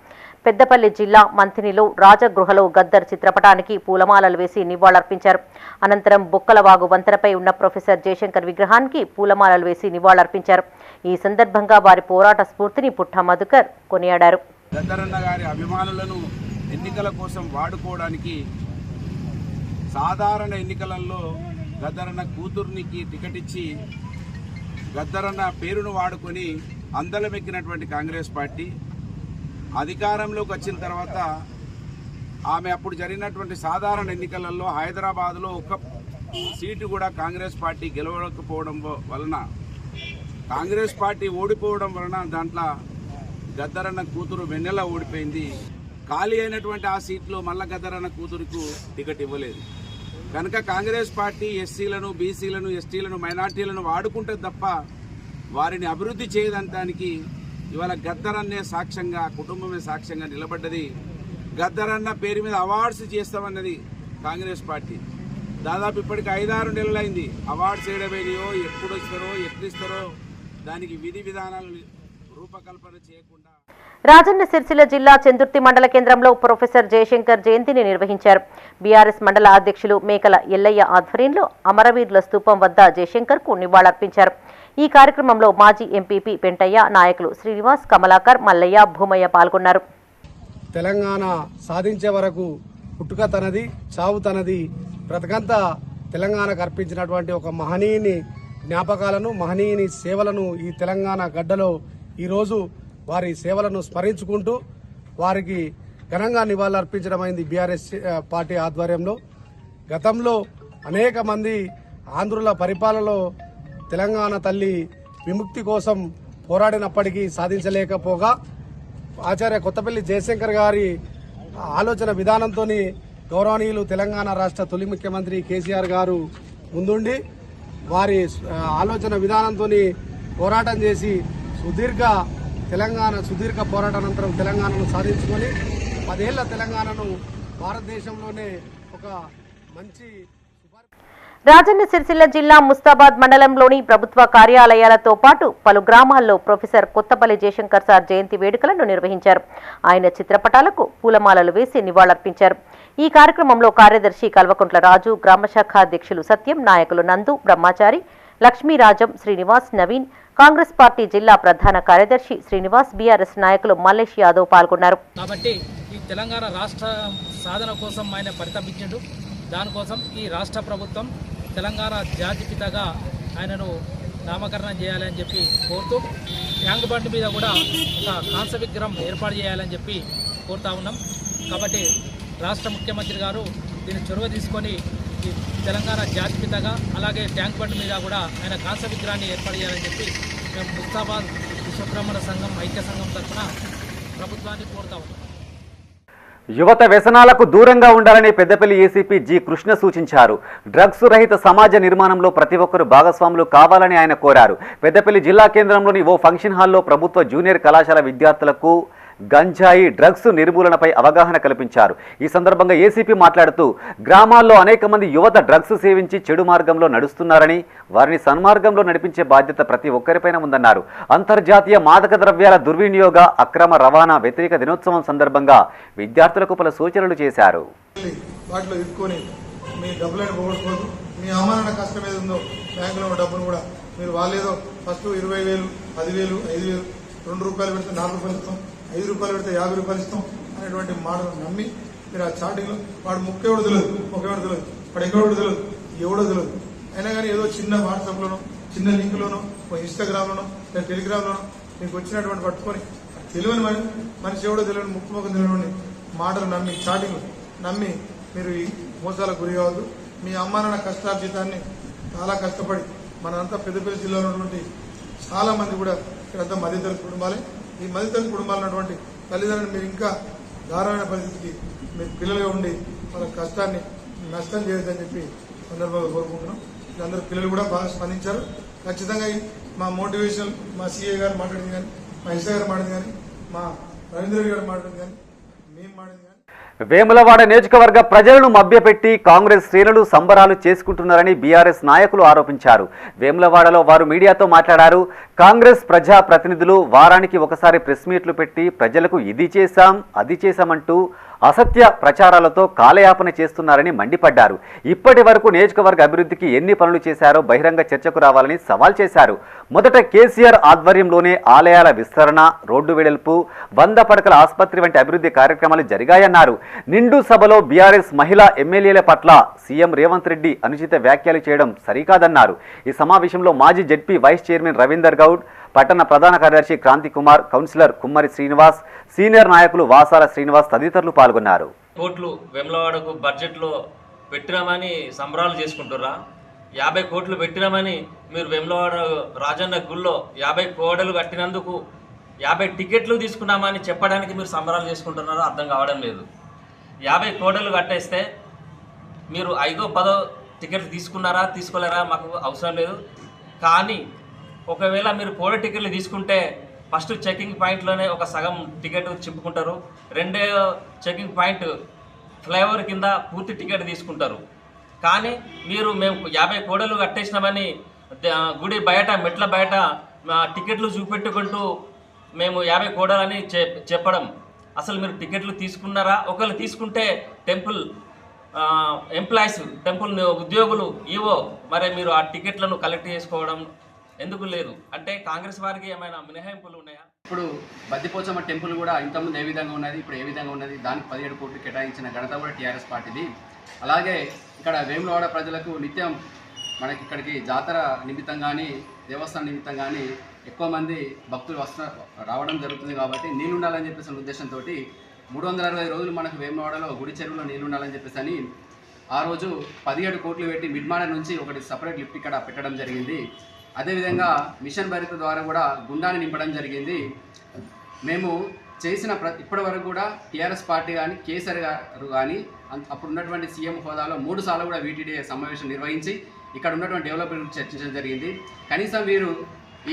పెద్దపల్లి జిల్లా మంథినిలో రాజగృహలో గద్దర్ చిత్రపటానికి పూలమాలలు వేసి నివాళులర్పించారు. అనంతరం బొక్కలవాగు వంతెనపై ఉన్న ప్రొఫెసర్ జయశంకర్ విగ్రహానికి పూలమాలలు వేసి నివాళులర్పించారు. ఈ సందర్భంగా వారి పోరాట స్ఫూర్తిని పుట్ట మధుకర్ కొనియాడారు. గద్దరన్న గారి అభిమానులను ఎన్నికల కోసం వాడుకోవడానికి సాధారణ ఎన్నికలలో గద్దరన్న కూతుర్నికి టికెట్ ఇచ్చి గద్దరన్న పేరును వాడుకొని అందలమెక్కినటువంటి కాంగ్రెస్ పార్టీ అధికారంలోకి వచ్చిన తర్వాత ఆమె అప్పుడు జరిగినటువంటి సాధారణ ఎన్నికలలో హైదరాబాద్లో ఒక్క సీటు కూడా కాంగ్రెస్ పార్టీ గెలవకపోవడం వలన కాంగ్రెస్ పార్టీ ఓడిపోవడం వలన దాంట్లో గద్దరన్న కూతురు వెన్నెల ఓడిపోయింది. ఖాళీ అయినటువంటి ఆ సీట్లో మళ్ళా గద్దరన్న కూతురుకు టికెట్ ఇవ్వలేదు. కనుక కాంగ్రెస్ పార్టీ ఎస్సీలను, బీసీలను, ఎస్టీలను, మైనార్టీలను వాడుకుంటుంది తప్ప వారిని అభివృద్ధి చేయడానికి ఇవాళ గద్దరన్నే సాక్ష్యంగా, కుటుంబమే సాక్ష్యంగా నిలబడ్డది. గద్దరన్న పేరు మీద అవార్డ్స్ చేస్తామన్నది కాంగ్రెస్ పార్టీ. దాదాపు ఇప్పటికి 5-6 నెలలైంది. అవార్డ్స్ ఏడవేయో, ఎప్పుడు ఇస్తారో, ఎట్లిస్తారో దానికి విధి విధానాలు రూపకల్పన చేయకుండా రాజన్న సిరిసిల్ల జిల్లా చందుర్తి మండల కేంద్రంలో ప్రొఫెసర్ జయశంకర్ జయంతిని నిర్వహించారు. బీఆర్ఎస్ మండల అధ్యక్షులు మేకల ఎల్లయ్య ఆధ్వర్యంలో అమరవీరుల స్తూపం వద్ద జయశంకర్కు నివాళులర్పించారు. ఈ కార్యక్రమంలో మాజీ ఎంపీపీ పెంటయ్య, నాయకులు శ్రీనివాస్, కమలాకర్, మల్లయ్య, భూమయ్య పాల్గొన్నారు. తెలంగాణ సాధించే వరకు పుట్టుక తనది, చావు తనది, బ్రతకంతా తెలంగాణకు అర్పించినటువంటి ఒక మహనీయుని జ్ఞాపకాలను, మహనీయుని సేవలను ఈ తెలంగాణ గడ్డలో ఈరోజు వారి సేవలను స్మరించుకుంటూ వారికి ఘనంగా నివాళులర్పించడమైంది బీఆర్ఎస్ పార్టీ ఆధ్వర్యంలో. గతంలో అనేక మంది ఆంధ్రుల పరిపాలనలో తెలంగాణ తల్లి విముక్తి కోసం పోరాడినప్పటికీ సాధించలేకపోగా ఆచార్య కొత్తపల్లి జయశంకర్ గారి ఆలోచన విధానంతో గౌరవనీయులు తెలంగాణ రాష్ట్ర తొలి ముఖ్యమంత్రి కేసీఆర్ గారు ముందుండి వారి ఆలోచన విధానంతో పోరాటం చేసి సుదీర్ఘ పోరాటానంతరం తెలంగాణను సాధించుకొని 10 ఏళ్ల తెలంగాణను భారతదేశంలోనే ఒక మంచి రాజన్న సిరిసిల్ల జిల్లా ముస్తాబాద్ మండలంలోని ప్రభుత్వ కార్యాలయాలతో పాటు పలు గ్రామాల్లో ప్రొఫెసర్ కొత్తపల్లి జయశంకర్ సార్ జయంతి వేడుకలను నిర్వహించారు. ఆయన చిత్రపటాలకు పూలమాలలు వేసి నివాళులర్పించారు. ఈ కార్యక్రమంలో కార్యదర్శి కల్వకుంట్ల రాజు, గ్రామశాఖ అధ్యక్షులు సత్యం, నాయకులు నందు, బ్రహ్మచారి, లక్ష్మీరాజం, శ్రీనివాస్, నవీన్, కాంగ్రెస్ పార్టీ జిల్లా ప్రధాన కార్యదర్శి శ్రీనివాస్, బీఆర్ఎస్ నాయకులు మల్లేష్ యాదవ్ పాల్గొన్నారు. కాబట్టి ఈ తెలంగాణ రాష్ట్ర సాధన కోసం ఆయన పరితపించాడు. దానికోసం ఈ రాష్ట్ర ప్రభుత్వం తెలంగాణ జాతిపితగా ఆయనను నామకరణం చేయాలని చెప్పి కోరుతూ ట్యాంక్ బండ్ మీద కూడా ఒక కాంస్య విగ్రహం ఏర్పాటు చేయాలని చెప్పి కోరుతా ఉన్నాం. కాబట్టి రాష్ట్ర ముఖ్యమంత్రి గారు దీన్ని చొరవ తీసుకొని ఈ తెలంగాణ జాతిపితగా అలాగే ట్యాంక్ బండ్ మీద కూడా ఆయన కాంస్య విగ్రహాన్ని ఏర్పాటు చేయాలని చెప్పి మేము ముస్తాబాద్ విశ్వబ్రాహ్మణ సంఘం ఐక్య సంఘం తరఫున ప్రభుత్వాన్ని కోరుతా ఉన్నాం. యువత వ్యసనాలకు దూరంగా ఉండాలని పెద్దపల్లి ఏసీపీ జి కృష్ణ సూచించారు. డ్రగ్స్ రహిత సమాజ నిర్మాణంలో ప్రతి ఒక్కరూ భాగస్వాములు కావాలని ఆయన కోరారు. పెద్దపల్లి జిల్లా కేంద్రంలోని ఓ ఫంక్షన్ హాల్లో ప్రభుత్వ జూనియర్ కళాశాల విద్యార్థులకు గంజాయి, డ్రగ్స్ నిర్మూలనపై అవగాహన కల్పించారు. ఈ సందర్భంగా ఏసీపీ మాట్లాడుతూ గ్రామాల్లో అనేక మంది యువత డ్రగ్స్ సేవించి చెడు మార్గంలో నడుస్తున్నారని, వారిని సన్మార్గంలో నడిపించే బాధ్యత ప్రతి ఒక్కరిపైన ఉందన్నారు. అంతర్జాతీయ మాదక ద్రవ్యాల దుర్వినియోగ, అక్రమ రవాణా వ్యతిరేక దినోత్సవం సందర్భంగా విద్యార్థులకు పలు సూచనలు చేశారు. వాటిలో ఇరుక్కొని మీ డబ్బులను పోగొట్టుకోవద్దు. మీ అమ్మానాన్న కష్టం ఏది ఉందో బ్యాంకులో డబ్బులు కూడా మీరు వాళ్ళేదో ఫస్ట్ 20,000, 10,000, 5,000, 2 రూపాయలు పెడితే 4 రూపాయలు ఇస్తాం, 5 రూపాయలు పెడితే 50 రూపాయలు ఇస్తాం అనేటువంటి మాటలు నమ్మి మీరు ఆ చాటింగ్లో వాడు ముక్కెవడు తెలియదు, ముఖ్యవాడు తెలియదు, వాడు ఎక్కడో తెలియదు, ఎవడో తెలియదు. అయినా కానీ ఏదో చిన్న వాట్సాప్లోనో, చిన్న లింకులోనో, ఇన్స్టాగ్రామ్లోనో లేదా టెలిగ్రామ్లోనో మీకు వచ్చినటువంటి పట్టుకొని తెలియని మనిషి ఎవడో తెలియని ముఖ్యముఖం తెలియని మాటలు నమ్మి, చాటింగ్లు నమ్మి మీరు ఈ మోసాలకు గురి కావద్దు. మీ అమ్మానాన్న కష్టార్జితాన్ని చాలా కష్టపడి మనంతా పెద్దపల్లి జిల్లాలో ఉన్నటువంటి చాలా మంది కూడా ఇక్కడంతా మధ్యతరగతి కుటుంబాలే. ఈ మధ్యతరగతి కుటుంబాలు ఉన్నటువంటి తల్లిదండ్రులు మీరు ఇంకా దారుణమైన పరిస్థితికి మీరు పిల్లలుగా ఉండి వాళ్ళ కష్టాన్ని నష్టం చేయొద్దని చెప్పి సందర్భంగా కోరుకుంటున్నాం. వీళ్ళందరూ పిల్లలు కూడా బాగా స్పందించారు. ఖచ్చితంగా మా మోటివేషన్, మా సీఏ గారు మాట్లాడింది కానీ, మా ఎస్ఐ గారు మాట్లాడింది కానీ, మా రవీంద్ర రెడ్డి గారు మాట్లాడింది కానీ, మేము మాట్లాడింది కానీ. వేములవాడ నియోజకవర్గ ప్రజలను మభ్యపెట్టి కాంగ్రెస్ శ్రేణులు సంబరాలు చేసుకుంటున్నారని బీఆర్ఎస్ నాయకులు ఆరోపించారు. వేములవాడలో వారు మీడియాతో మాట్లాడారు. కాంగ్రెస్ ప్రజా ప్రతినిధులు వారానికి ఒకసారి ప్రెస్ మీట్లు పెట్టి ప్రజలకు ఇది చేశాం, అది చేశామంటూ అసత్య ప్రచారాలతో కాలయాపన చేస్తున్నారని మండిపడ్డారు. ఇప్పటి వరకు నియోజకవర్గ అభివృద్ధికి ఎన్ని పనులు చేశారో బహిరంగ చర్చకు రావాలని సవాల్ చేశారు. మొదట కేసీఆర్ ఆధ్వర్యంలోనే ఆలయాల విస్తరణ, రోడ్డు వెడల్పు, 100 పడకల ఆసుపత్రి వంటి అభివృద్ధి కార్యక్రమాలు జరిగాయన్నారు. నిండు సభలో బీఆర్ఎస్ మహిళా ఎమ్మెల్యేల పట్ల సీఎం రేవంత్ రెడ్డి అనుచిత వ్యాఖ్యలు చేయడం సరికాదన్నారు. ఈ సమావేశంలో మాజీ ZP vice chairman Ravinder Goud, పట్టణ ప్రధాన కార్యదర్శి క్రాంతి కుమార్, కౌన్సిలర్ కుమ్మరి శ్రీనివాస్, సీనియర్ నాయకులు వాసాల శ్రీనివాస్ తదితరులు పాల్గొన్నారు. కోట్లు వేములవాడకు బడ్జెట్లో పెట్టినామని సంబరాలు చేసుకుంటుర్రా? 50 కోట్లు పెట్టినామని మీరు వేములవాడ రాజన్న గుళ్ళో 50 కోడలు కట్టినందుకు 50 టికెట్లు తీసుకున్నామని చెప్పడానికి మీరు సంబరాలు చేసుకుంటున్నారో అర్థం కావడం లేదు. 50 కోడలు కట్టేస్తే మీరు 5దో 10దో టికెట్లు తీసుకున్నారా తీసుకోలేరా మాకు అవసరం లేదు. కానీ ఒకవేళ మీరు కోడి టికెట్లు తీసుకుంటే ఫస్ట్ చెకింగ్ పాయింట్లోనే ఒక సగం టికెట్ చింపుకుంటారు, రెండో చెకింగ్ పాయింట్ ఫ్లైఓవర్ కింద పూర్తి టికెట్ తీసుకుంటారు. కానీ మీరు మేము 50 కోడలు కట్టేసినామని గుడి బయట మెట్ల బయట టికెట్లు చూపెట్టుకుంటూ మేము 50 కోడలని చెప్పడం, అసలు మీరు టికెట్లు తీసుకున్నారా? ఒకవేళ తీసుకుంటే టెంపుల్ ఎంప్లాయీస్, టెంపుల్ ఉద్యోగులు, ఈవో మరి మీరు ఆ టికెట్లను కలెక్ట్ చేసుకోవడం ఎందుకు లేదు? అంటే కాంగ్రెస్ వారికి ఏమైనా మినహాయింపులు ఉన్నాయా? ఇప్పుడు బద్దిపోచమ్మ టెంపుల్ కూడా ఇంతకుముందు ఏ విధంగా ఉన్నది, ఇప్పుడు ఏ విధంగా ఉన్నది, దానికి 17 కోట్లు కేటాయించిన ఘనత కూడా టీఆర్ఎస్ పార్టీది. అలాగే ఇక్కడ వేములవాడ ప్రజలకు నిత్యం మనకి ఇక్కడికి జాతర నిమిత్తం కానీ, దేవస్థానం నిమిత్తం కానీ ఎక్కువ మంది భక్తులు రావడం జరుగుతుంది. కాబట్టి నీళ్ళు ఉండాలని చెప్పేసి ఉద్దేశంతో 365 రోజులు మనకు వేములవాడలో గుడి చెరువులో నీళ్ళు ఉండాలని చెప్పేసి అని ఆ రోజు 17 కోట్లు పెట్టి మిడ్మాడ నుంచి ఒకటి సపరేట్ లిఫ్ట్ ఇక్కడ పెట్టడం జరిగింది. అదేవిధంగా మిషన్ భరిత ద్వారా కూడా గుండాన్ని నింపడం జరిగింది. మేము చేసిన ఇప్పటి వరకు కూడా టీఆర్ఎస్ పార్టీ కానీ, కేసీఆర్ గారు కానీ అప్పుడు ఉన్నటువంటి సీఎం హోదాలో 3 సార్లు కూడా వీటీడీ సమావేశం నిర్వహించి ఇక్కడ ఉన్నటువంటి డెవలప్మెంట్ గురించి చర్చించడం జరిగింది. కనీసం వీరు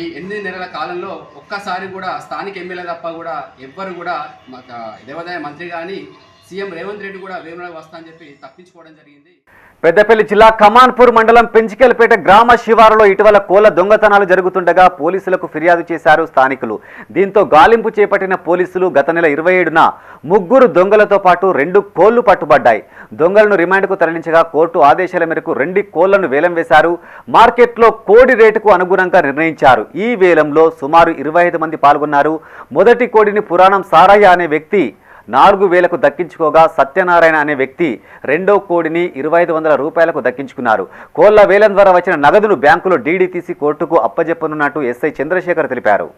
ఈ 8 నెలల కాలంలో ఒక్కసారి కూడా స్థానిక ఎమ్మెల్యే తప్ప కూడా ఎవ్వరు కూడా దేవాదాయ మంత్రి కానీ సీఎం రేవంత్ రెడ్డి కూడా వేములవాడ వస్తా అని చెప్పి తప్పించుకోవడం జరిగింది. పెద్దపల్లి జిల్లా కమాన్పూర్ మండలం పెంచికెలపేట గ్రామ శివారులో ఇటీవల కోళ్ల దొంగతనాలు జరుగుతుండగా పోలీసులకు ఫిర్యాదు చేశారు స్థానికులు. దీంతో గాలింపు చేపట్టిన పోలీసులు గత నెల 27న 3 దొంగలతో పాటు 2 కోళ్లు పట్టుబడ్డాయి. దొంగలను రిమాండ్కు తరలించగా కోర్టు ఆదేశాల మేరకు 2 కోళ్లను వేలం వేశారు. మార్కెట్లో కోడి రేటుకు అనుగుణంగా నిర్ణయించారు. ఈ వేలంలో సుమారు 25 మంది పాల్గొన్నారు. మొదటి కోడిని పురాణం సారయ్య అనే వ్యక్తి 4,000కు దక్కించుకోగా సత్యనారాయణ అనే వ్యక్తి రెండో కోడిని 2,500 రూపాయలకు దక్కించుకున్నారు. కోళ్ల వేలం ద్వారా వచ్చిన నగదును బ్యాంకులో డీడీ తీసి కోర్టుకు అప్పజెప్పనున్నట్టు ఎస్ఐ చంద్రశేఖర్ తెలిపారు.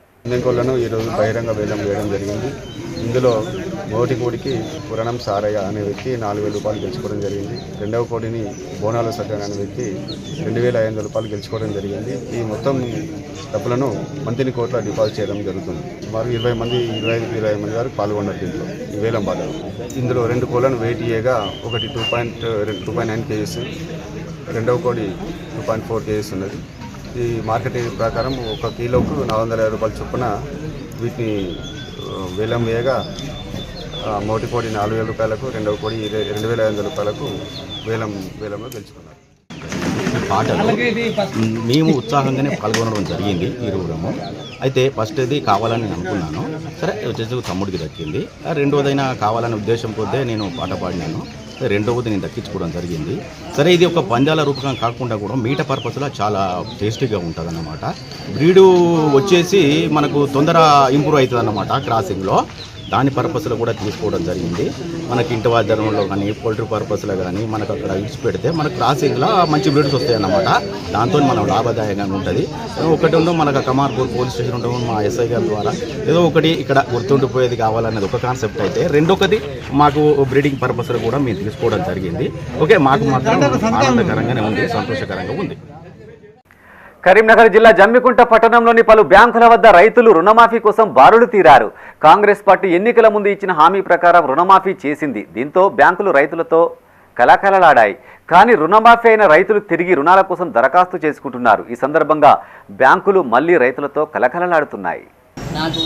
కోళ్లను ఈరోజు బహిరంగ వేలం వేయడం జరిగింది. ఇందులో మొదటి కోడికి పురాణం సారయ్య అనే వ్యక్తి 4,000 రూపాయలు గెలుచుకోవడం జరిగింది. రెండవ కోడిని బోనాల సత్యనారాయణ అనే వ్యక్తి 2,500 రూపాయలు గెలుచుకోవడం జరిగింది. ఈ మొత్తం డబ్బులను మంత్రి కోర్టులో డిపాజిట్ చేయడం జరుగుతుంది. సుమారు 25 మంది వరకు పాల్గొన్నారు దీంట్లో ఈ వేలం బాధలు. ఇందులో 2 కోళ్లను వెయిట్ చేయగా ఒకటి 2.9 కేజీస్, రెండవ కోడి 2.4 కేజీస్ ఉన్నది. ఈ మార్కెట్ ప్రకారం 1 కిలోకు 450 రూపాయల చొప్పున వీటిని వేలం వేయగా మొదటి కోడి 4,000 రూపాయలకు, రెండవ కోడి 2,500 రూపాయలకు వేలంలో గెలుచుకున్నారు. మేము ఉత్సాహంగానే పాల్గొనడం జరిగింది ఇరువురము. అయితే ఫస్ట్ ఇది కావాలని అనుకున్నాను, సరే వచ్చేసి తమ్ముడికి దక్కింది. రెండోదైనా కావాలనే ఉద్దేశం కొద్దే నేను పాట పాడినాను. రెండవది నేను దక్కించుకోవడం జరిగింది. సరే ఇది ఒక పందాల రూపకం కాకుండా కూడా మీట పర్పస్లో చాలా టేస్టీగా ఉంటుంది అన్నమాట. బ్రీడు వచ్చేసి మనకు తొందర ఇంప్రూవ్ అవుతుంది అన్నమాట క్రాసింగ్లో. దాని పర్పస్లో కూడా తీసుకోవడం జరిగింది. మనకి ఇంటి వాద్యంలో కానీ పౌల్ట్రీ పర్పస్లో కానీ మనకు అక్కడ ఇచ్చి పెడితే మనకు క్రాసింగ్లో మంచి బ్రీడ్స్ వస్తాయి అన్నమాట. దాంతో మనం లాభదాయకంగా ఉంటుంది. ఒకటి ఉందో మనకు కమార్పూర్ పోలీస్ స్టేషన్ ఉండడం మా ఎస్ఐ గారి ద్వారా ఏదో ఒకటి ఇక్కడ గుర్తుండిపోయేది కావాలనేది ఒక కాన్సెప్ట్ అయితే, రెండొకటి మాకు బ్రీడింగ్ పర్పస్లో కూడా మేము తీసుకోవడం జరిగింది. ఓకే, మాకు మాత్రం ఆనందకరంగానే ఉంది, సంతోషకరంగా ఉంది. కరీంనగర్ జిల్లా జమ్మికుంట పట్టణంలోని పలు బ్యాంకుల వద్ద రైతులు రుణమాఫీ కోసం బారులు తీరారు. కాంగ్రెస్ పార్టీ ఎన్నికల ముందు ఇచ్చిన హామీ ప్రకారం రుణమాఫీ చేసింది. దీంతో బ్యాంకులు రైతులతో కలకలలాడాయి. కానీ రుణమాఫీ అయిన రైతులు తిరిగి రుణాల కోసం దరఖాస్తు చేసుకుంటున్నారు. ఈ సందర్భంగా బ్యాంకులు మళ్లీ రైతులతో కలకలలాడుతున్నాయి. నాకు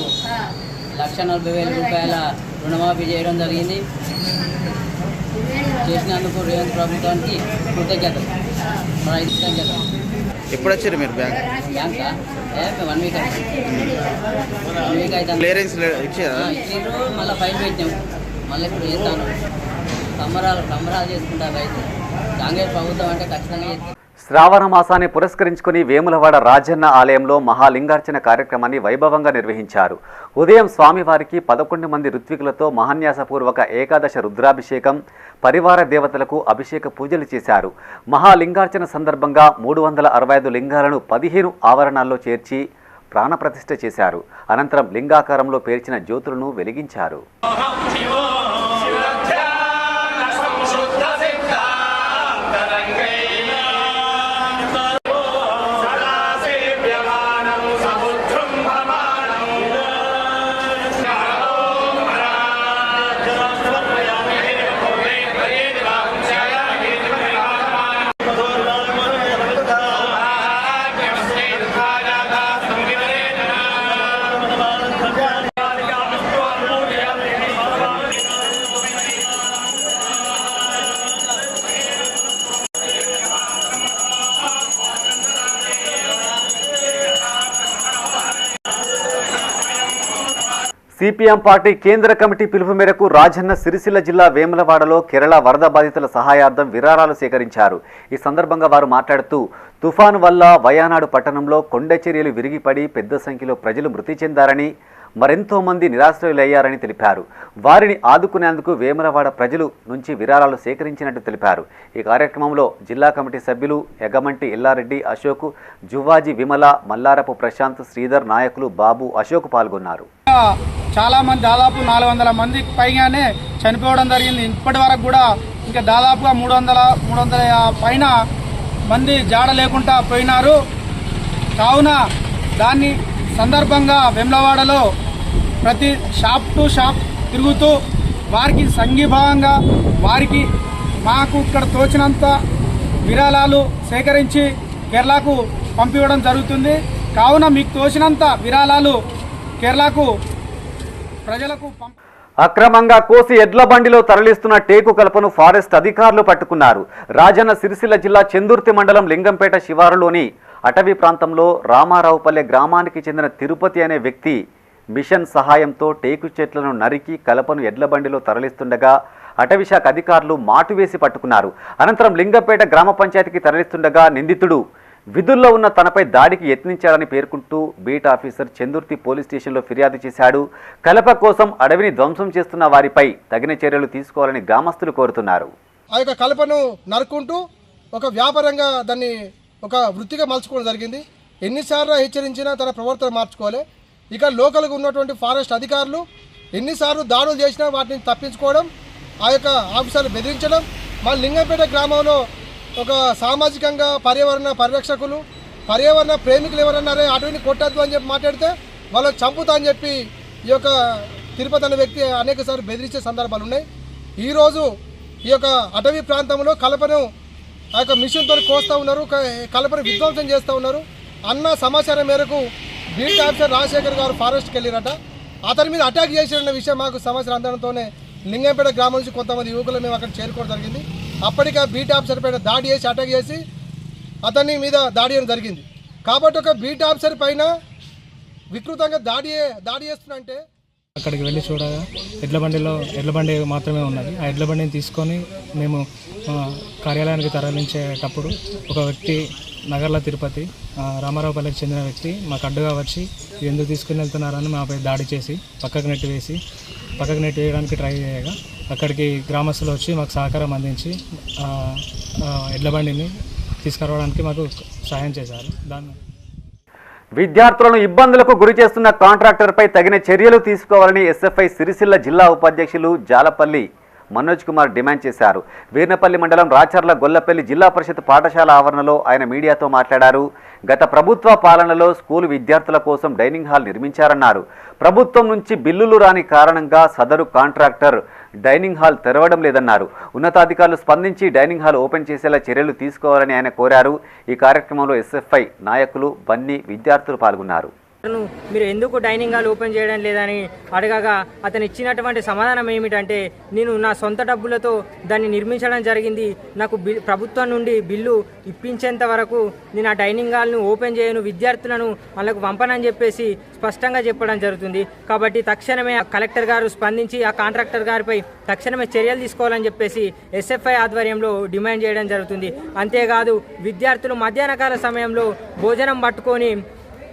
1,40,000 రూపాయల రుణమాఫీ చేయడం జరిగింది. చేసినందుకు రేవంత్ ప్రభుత్వానికి కృతజ్ఞతలు. ఎప్పుడు వచ్చారు మీరు బ్యాంకా? 1 వీక్ అయితే క్లియరెన్స్ ఇచ్చారా? ఇచ్చిండ్రు. మళ్ళీ ఫైల్ పెట్టాము. మళ్ళీ ఇప్పుడు చేస్తాను. సంబరాలు చేసుకుంటారు రైతు. కాంగ్రెస్ ప్రభుత్వం అంటే ఖచ్చితంగా చేస్తాం. శ్రావణ మాసాన్ని పురస్కరించుకుని వేములవాడ రాజన్న ఆలయంలో మహాలింగార్చన కార్యక్రమాన్ని వైభవంగా నిర్వహించారు. ఉదయం స్వామివారికి 11 మంది ఋత్వికులతో మహాన్యాసపూర్వక ఏకాదశ రుద్రాభిషేకం, పరివార దేవతలకు అభిషేక పూజలు చేశారు. మహాలింగార్చన సందర్భంగా 365 లింగాలను 15 ఆవరణాల్లో చేర్చి ప్రాణప్రతిష్ఠ చేశారు. అనంతరం లింగాకారంలో పేర్చిన జ్యోతులను వెలిగించారు. సిపిఎం పార్టీ కేంద్ర కమిటీ పిలుపు మేరకు రాజన్న సిరిసిల్ల జిల్లా వేములవాడలో కేరళ వరద బాధితుల సహాయార్థం విరాళాలు సేకరించారు. ఈ సందర్భంగా వారు మాట్లాడుతూ తుఫాను వల్ల వయానాడు పట్టణంలో కొండ చర్యలు విరిగిపడి పెద్ద సంఖ్యలో ప్రజలు మృతి చెందారని, మరెంతో మంది నిరాశ్రయులయ్యారని తెలిపారు. వారిని ఆదుకునేందుకు వేములవాడ ప్రజలు నుంచి విరాళాలు సేకరించినట్టు తెలిపారు. ఈ కార్యక్రమంలో జిల్లా కమిటీ సభ్యులు ఎగమంటి ఎల్లారెడ్డి, అశోక్, జువ్వాజీ విమల, మల్లారపు ప్రశాంత్, శ్రీధర్, నాయకులు బాబు, అశోక్ పాల్గొన్నారు. చాలా మంది దాదాపు 400 మందికి పైగానే చనిపోవడం జరిగింది. ఇప్పటి వరకు కూడా ఇంకా దాదాపుగా 300 పైన మంది జాడ లేకుండా పోయినారు. కావున దాన్ని సందర్భంగా వేములవాడలో ప్రతి షాప్ టు షాప్ తిరుగుతూ వారికి సంఘీభావంగా వారికి మాకు ఇక్కడ తోచినంత విరాళాలు సేకరించి కేరళకు పంపివ్వడం జరుగుతుంది. కావున మీకు తోచినంత విరాళాలు కేరళకు ప్రజలకు అక్రమంగా కోసి ఎడ్ల బండిలో తరలిస్తున్న టేకు కలపను ఫారెస్ట్ అధికారులు పట్టుకున్నారు. రాజన్న సిరిసిల్ల జిల్లా చెందుర్తి మండలం లింగంపేట శివారులోని అటవీ ప్రాంతంలో రామారావుపల్లె గ్రామానికి చెందిన తిరుపతి అనే వ్యక్తి మిషన్ సహాయంతో టేకు చెట్లను నరికి కలపను ఎడ్ల బండిలో తరలిస్తుండగా అటవీశాఖ అధికారులు మాటు వేసి పట్టుకున్నారు. అనంతరం లింగంపేట గ్రామ పంచాయతీకి తరలిస్తుండగా నిందితుడు విధుల్లో ఉన్న తనపై దాడికి యత్నించాడని పేర్కొంటూ బీట్ ఆఫీసర్ చెందుర్తి పోలీస్ స్టేషన్లో ఫిర్యాదు చేశాడు. కలప కోసం అడవిని ధ్వంసం చేస్తున్న వారిపై తగిన చర్యలు తీసుకోవాలని గ్రామస్తులు కోరుతున్నారు. ఆ యొక్క కలపను నరుకుంటూ ఒక వ్యాపారంగా దాన్ని ఒక వృత్తిగా మలుచుకోవడం జరిగింది. ఎన్నిసార్లు హెచ్చరించినా తన ప్రవర్తన మార్చుకోవాలి. ఇక లోకల్గా ఉన్నటువంటి ఫారెస్ట్ అధికారులు ఎన్నిసార్లు దాడులు చేసినా వాటిని తప్పించుకోవడం, ఆ యొక్క ఆఫీసర్లు బెదిరించడం. మా లింగంపేట గ్రామంలో ఒక సామాజికంగా పర్యావరణ పరిరక్షకులు, పర్యావరణ ప్రేమికులు ఎవరన్నారే అటవీని కొట్టద్దు అని చెప్పి మాట్లాడితే వాళ్ళని చంపుతా అని చెప్పి ఈ యొక్క తిరుపతి అనే వ్యక్తి అనేకసార్లు బెదిరించే సందర్భాలు ఉన్నాయి. ఈరోజు ఈ యొక్క అటవీ ప్రాంతంలో కలపను ఆ యొక్క మిషన్తో కోస్తూ ఉన్నారు, కలపను విధ్వంసం చేస్తూ ఉన్నారు అన్న సమాచారం మేరకు బీట్ ఆఫీసర్ రాజశేఖర్ గారు ఫారెస్ట్కి వెళ్ళిరట. అతని మీద అటాక్ చేసిన విషయం మాకు సమాచారం అందడంతోనే లింగంపేట గ్రామం నుంచి కొంతమంది యువకులు మేము అక్కడ చేరుకోవడం జరిగింది. అప్పటికే బీట్ ఆఫీసర్ పైన దాడి చేసి అటాక్ చేసి అతని మీద దాడి చేయడం జరిగింది. కాబట్టి ఒక బీట్ ఆఫీసర్ పైన వికృతంగా దాడి చేస్తున్నంటే అక్కడికి వెళ్ళి చూడగా ఎడ్ల బండి మాత్రమే ఉన్నది. ఆ ఎడ్ల బండిని తీసుకొని మేము కార్యాలయానికి తరలించేటప్పుడు ఒక వ్యక్తి నగర్ల తిరుపతి రామారావుపల్లికి చెందిన వ్యక్తి మాకు అడ్డుగా వచ్చి ఎందుకు తీసుకుని వెళ్తున్నారని మాపై దాడి చేసి పక్కకు నెట్టివేయడానికి ట్రై చేయగా అక్కడికి గ్రామస్తులు వచ్చి మాకు సహకారం అందించి ఎడ్ల బండిని తీసుకురావడానికి మాకు సహాయం చేశారు. విద్యార్థులను ఇబ్బందులకు గురి చేస్తున్న కాంట్రాక్టర్పై తగిన చర్యలు తీసుకోవాలని ఎస్ఎఫ్ఐ సిరిసిల్ల జిల్లా ఉపాధ్యక్షులు జాలపల్లి మనోజ్ కుమార్ డిమాండ్ చేశారు. వీర్నపల్లి మండలం రాచర్ల గొల్లపల్లి జిల్లా పరిషత్ పాఠశాల ఆవరణలో ఆయన మీడియాతో మాట్లాడారు. గత ప్రభుత్వ పాలనలో స్కూలు విద్యార్థుల కోసం డైనింగ్ హాల్ నిర్మించారన్నారు. ప్రభుత్వం నుంచి బిల్లులు రాని కారణంగా సదరు కాంట్రాక్టర్ డైనింగ్ హాల్ తెరవడం లేదన్నారు. ఉన్నతాధికారులు స్పందించి డైనింగ్ హాల్ ఓపెన్ చేసేలా చర్యలు తీసుకోవాలని ఆయన కోరారు. ఈ కార్యక్రమంలో ఎస్ఎఫ్ఐ నాయకులు, బన్నీ, విద్యార్థులు పాల్గొన్నారు. మీరు ఎందుకు డైనింగ్ హాల్ ఓపెన్ చేయడం లేదని అడగగా అతను ఇచ్చినటువంటి సమాధానం ఏమిటంటే, నేను నా సొంత డబ్బులతో దాన్ని నిర్మించడం జరిగింది, నాకు ప్రభుత్వం నుండి బిల్లు ఇప్పించేంత వరకు నేను ఆ డైనింగ్ హాల్ను ఓపెన్ చేయను, విద్యార్థులను వాళ్ళకు పంపనని చెప్పేసి స్పష్టంగా చెప్పడం జరుగుతుంది. కాబట్టి తక్షణమే కలెక్టర్ గారు స్పందించి ఆ కాంట్రాక్టర్ గారిపై తక్షణమే చర్యలు తీసుకోవాలని చెప్పేసి ఎస్ఎఫ్ఐ ఆధ్వర్యంలో డిమాండ్ చేయడం జరుగుతుంది. అంతేకాదు విద్యార్థులు మధ్యాహ్నకాల సమయంలో భోజనం పట్టుకొని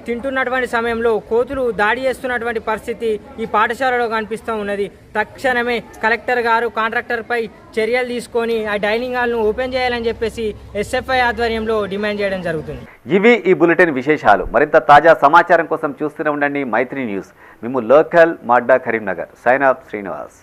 తింటున్నటువంటి సమయంలో కోతులు దాడి చేస్తున్నటువంటి పరిస్థితి ఈ పాఠశాలలో కనిపిస్తూ ఉన్నది. తక్షణమే కలెక్టర్ గారు కాంట్రాక్టర్పై చర్యలు తీసుకొని ఆ డైనింగ్ హాల్ను ఓపెన్ చేయాలని చెప్పేసి ఎస్ఎఫ్ఐ ఆధ్వర్యంలో డిమాండ్ చేయడం జరుగుతుంది. ఇవి ఈ బులెటిన్ విశేషాలు. మరింత తాజా సమాచారం కోసం చూస్తూనే ఉండండి మైత్రి న్యూస్. మేము లోకల్ మాడ్డా కరీంనగర్. Sign up Srinivas.